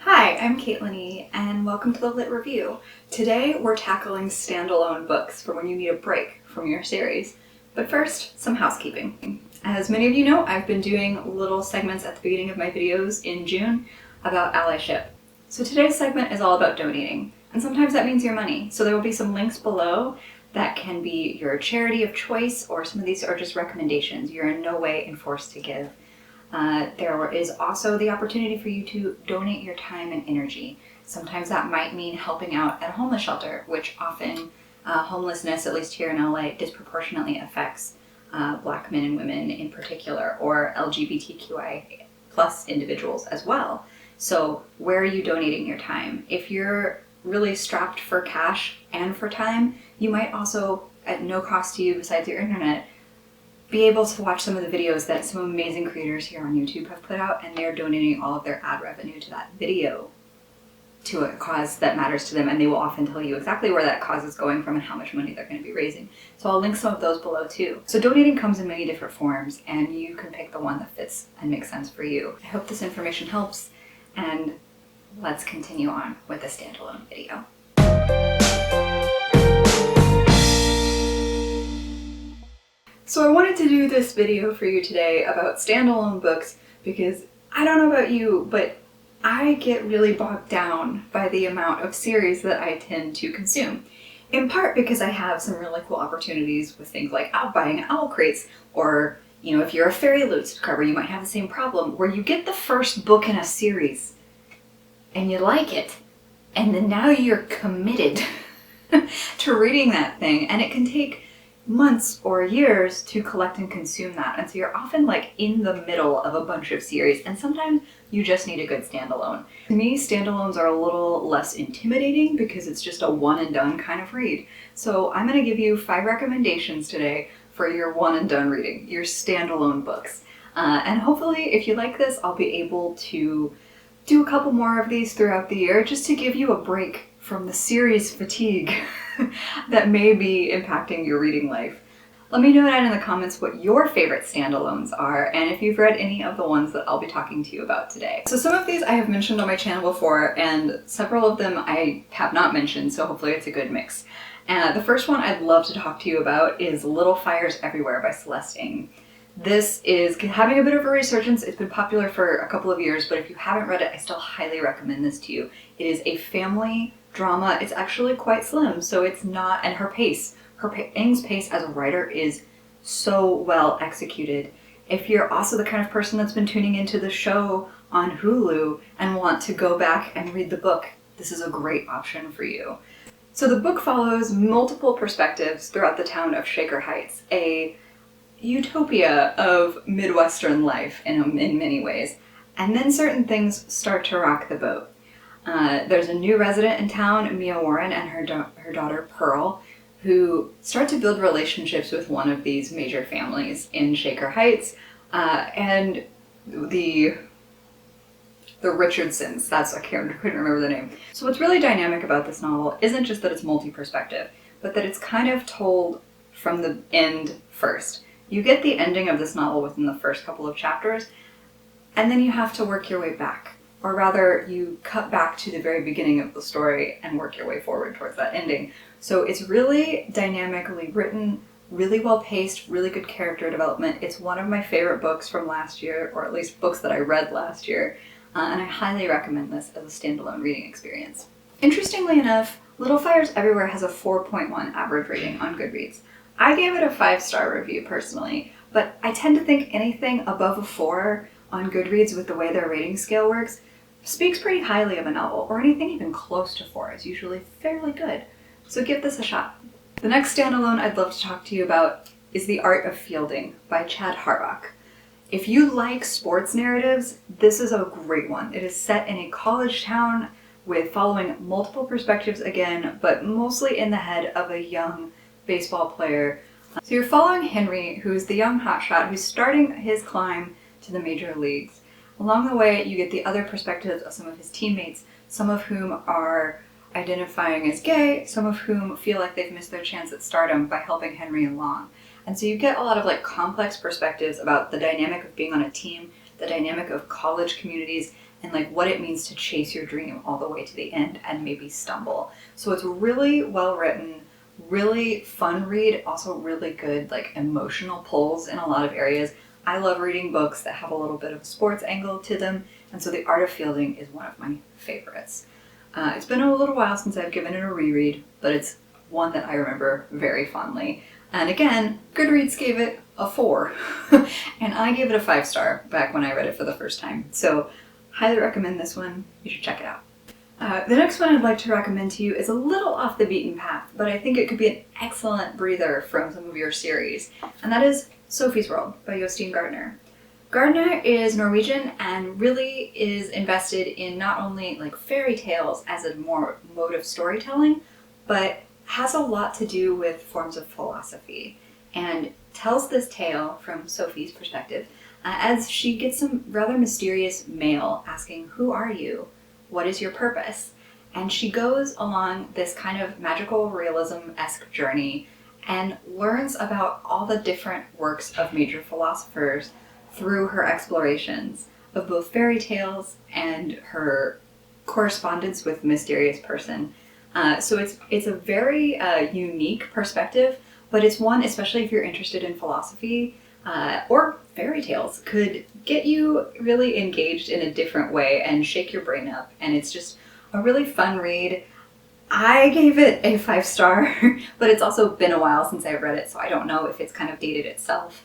Hi, I'm Caitlin, and welcome to the Lit Review. Today we're tackling standalone books for when you need a break from your series. But first, some housekeeping. As many of you know, I've been doing little segments at the beginning of my videos in June about allyship. So today's segment is all about donating, and sometimes that means your money. So there will be some links below that can be your charity of choice, or some of these are just recommendations. You're in no way enforced to give. There is also the opportunity for you to donate your time and energy. Sometimes that might mean helping out at a homeless shelter, which often homelessness, at least here in LA, disproportionately affects Black men and women in particular, or LGBTQI plus individuals as well. So where are you donating your time? If you're really strapped for cash and for time, you might also, at no cost to you besides your internet, be able to watch some of the videos that some amazing creators here on YouTube have put out, and they're donating all of their ad revenue to that video to a cause that matters to them, and they will often tell you exactly where that cause is going from and how much money they're going to be raising. So I'll link some of those below too. So donating comes in many different forms, and you can pick the one that fits and makes sense for you. I hope this information helps, and let's continue on with the standalone video. So I wanted to do this video for you today about standalone books because I don't know about you, but I get really bogged down by the amount of series that I tend to consume. In part because I have some really cool opportunities with things like buying owl crates, or if you're a Fairy Loot subscriber, you might have the same problem where you get the first book in a series and you like it, and then now you're committed to reading that thing, and it can take months or years to collect and consume that. And so you're often like in the middle of a bunch of series, and sometimes you just need a good standalone. To me, standalones are a little less intimidating because it's just a one and done kind of read. So I'm going to give you 5 recommendations today for your one and done reading, your standalone books. And hopefully if you like this, I'll be able to do a couple more of these throughout the year just to give you a break from the series fatigue that may be impacting your reading life. Let me know down in the comments what your favorite standalones are, and if you've read any of the ones that I'll be talking to you about today. So some of these I have mentioned on my channel before, and several of them I have not mentioned, so hopefully it's a good mix. The first one I'd love to talk to you about is Little Fires Everywhere by Celeste Ng. This is having a bit of a resurgence. It's been popular for a couple of years, but if you haven't read it, I still highly recommend this to you. It is a family drama. It's actually quite slim, so it's not, and Ng's pace as a writer is so well executed. If you're also the kind of person that's been tuning into the show on Hulu and want to go back and read the book, this is a great option for you. So the book follows multiple perspectives throughout the town of Shaker Heights, a utopia of Midwestern life in many ways. And then certain things start to rock the boat. There's a new resident in town, Mia Warren, and her daughter Pearl, who start to build relationships with one of these major families in Shaker Heights, and the Richardsons. I couldn't remember the name. So what's really dynamic about this novel isn't just that it's multi-perspective, but that it's kind of told from the end first. You get the ending of this novel within the first couple of chapters, and then you have to work your way back. Or rather, you cut back to the very beginning of the story and work your way forward towards that ending. So it's really dynamically written, really well paced, really good character development. It's one of my favorite books from last year, or at least books that I read last year, and I highly recommend this as a standalone reading experience. Interestingly enough, Little Fires Everywhere has a 4.1 average rating on Goodreads. I gave it a 5-star review personally, but I tend to think anything above a 4 on Goodreads, with the way their rating scale works, speaks pretty highly of a novel, or anything even close to 4 is usually fairly good. So give this a shot. The next standalone I'd love to talk to you about is The Art of Fielding by Chad Harbach. If you like sports narratives, this is a great one. It is set in a college town with following multiple perspectives again, but mostly in the head of a young baseball player. So you're following Henry, who's the young hotshot who's starting his climb to the major leagues. Along the way, you get the other perspectives of some of his teammates, some of whom are identifying as gay, some of whom feel like they've missed their chance at stardom by helping Henry along. And so you get a lot of complex perspectives about the dynamic of being on a team, the dynamic of college communities, and like what it means to chase your dream all the way to the end and maybe stumble. So it's really well written, really fun read, also really good like emotional pulls in a lot of areas. I love reading books that have a little bit of a sports angle to them, and so The Art of Fielding is one of my favorites. It's been a little while since I've given it a reread, but it's one that I remember very fondly. And again, Goodreads gave it a 4, and I gave it a 5-star back when I read it for the first time. So highly recommend this one. You should check it out. The next one I'd like to recommend to you is a little off the beaten path, but I think it could be an excellent breather from some of your series, and that is Sophie's World by Gardner. Gardner is Norwegian and really is invested in not only like fairy tales as a more mode of storytelling, but has a lot to do with forms of philosophy, and tells this tale from Sophie's perspective as she gets some rather mysterious mail asking, "Who are you? What is your purpose?" And she goes along this kind of magical realism-esque journey and learns about all the different works of major philosophers through her explorations of both fairy tales and her correspondence with the mysterious person. So it's a very unique perspective, but it's one, especially if you're interested in philosophy or fairy tales, could get you really engaged in a different way and shake your brain up. And it's just a really fun read. I gave it a 5-star, but it's also been a while since I've read it, so I don't know if it's kind of dated itself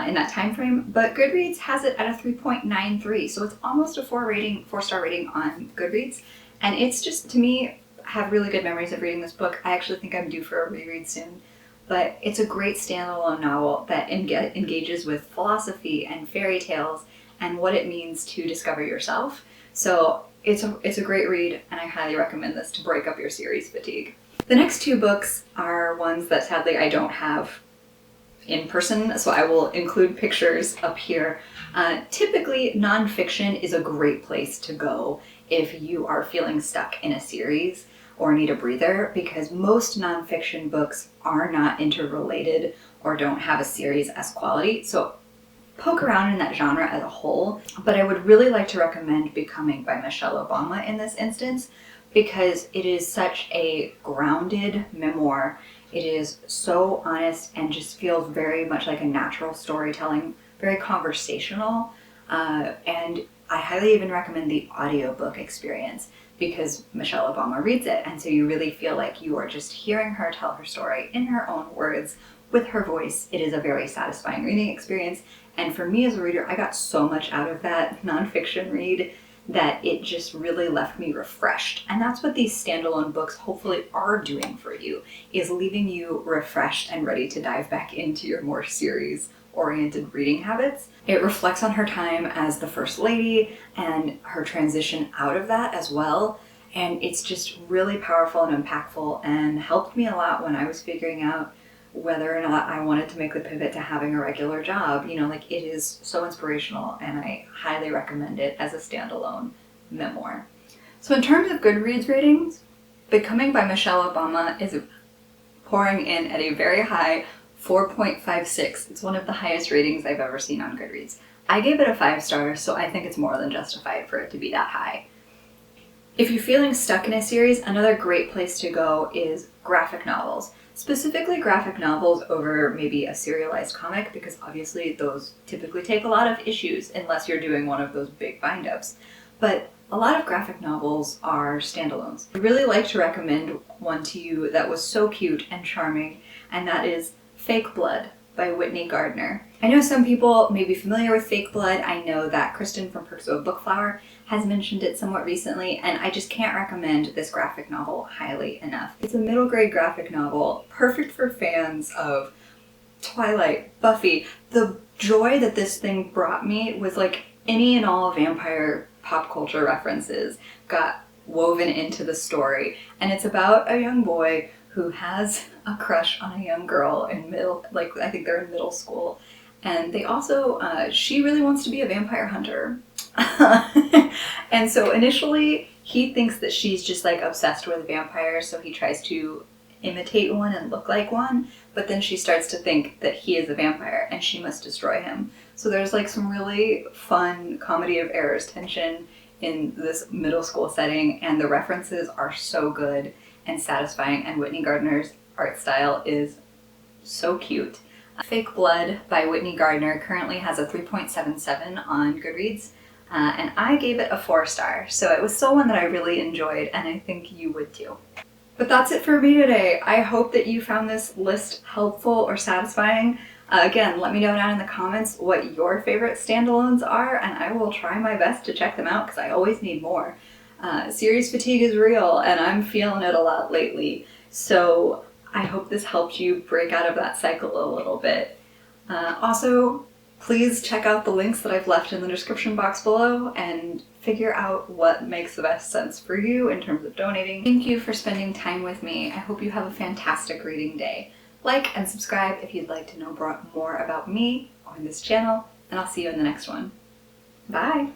in that time frame. But Goodreads has it at a 3.93, so it's almost a 4-star rating on Goodreads. And it's just, to me, I have really good memories of reading this book. I actually think I'm due for a reread soon. But it's a great standalone novel that engages with philosophy and fairy tales and what it means to discover yourself. So it's a great read, and I highly recommend this to break up your series fatigue. The next 2 books are ones that sadly I don't have in person, so I will include pictures up here. Typically, nonfiction is a great place to go if you are feeling stuck in a series or need a breather, because most nonfiction books are not interrelated or don't have a series as quality. So poke around in that genre as a whole, but I would really like to recommend Becoming by Michelle Obama in this instance, because it is such a grounded memoir. It is so honest and just feels very much like a natural storytelling, very conversational, and I highly even recommend the audiobook experience because Michelle Obama reads it, and so you really feel like you are just hearing her tell her story in her own words with her voice. It is a very satisfying reading experience, and for me as a reader, I got so much out of that nonfiction read that it just really left me refreshed. And that's what these standalone books hopefully are doing for you, is leaving you refreshed and ready to dive back into your more series-oriented reading habits. It reflects on her time as the First Lady and her transition out of that as well. And it's just really powerful and impactful and helped me a lot when I was figuring out whether or not I wanted to make the pivot to having a regular job. You know, like, it is so inspirational, and I highly recommend it as a standalone memoir. So in terms of Goodreads ratings, Becoming by Michelle Obama is pouring in at a very high 4.56. It's one of the highest ratings I've ever seen on Goodreads. I gave it a 5-star, so I think it's more than justified for it to be that high. If you're feeling stuck in a series, another great place to go is graphic novels. Specifically graphic novels over maybe a serialized comic, because obviously those typically take a lot of issues unless you're doing one of those big bind-ups. But a lot of graphic novels are standalones. I'd really like to recommend one to you that was so cute and charming, and that is Fake Blood by Whitney Gardner. I know some people may be familiar with Fake Blood. I know that Kristen from Perks of a Bookflower has mentioned it somewhat recently, and I just can't recommend this graphic novel highly enough. It's a middle grade graphic novel, perfect for fans of Twilight, Buffy. The joy that this thing brought me was like any and all vampire pop culture references got woven into the story, and it's about a young boy who has a crush on a young girl in I think they're in middle school. And they also, she really wants to be a vampire hunter. And so initially he thinks that she's just like obsessed with vampires, so he tries to imitate one and look like one, but then she starts to think that he is a vampire and she must destroy him. So there's like some really fun comedy of errors tension in this middle school setting, and the references are so good and satisfying, and Whitney Gardner's art style is so cute. Fake Blood by Whitney Gardner currently has a 3.77 on Goodreads, and I gave it a 4-star, so it was still one that I really enjoyed, and I think you would too. But that's it for me today. I hope that you found this list helpful or satisfying. Again, let me know down in the comments what your favorite standalones are, and I will try my best to check them out because I always need more. Series fatigue is real, and I'm feeling it a lot lately, so I hope this helped you break out of that cycle a little bit. Also, please check out the links that I've left in the description box below and figure out what makes the best sense for you in terms of donating. Thank you for spending time with me. I hope you have a fantastic reading day. Like and subscribe if you'd like to know more about me or this channel, and I'll see you in the next one. Bye!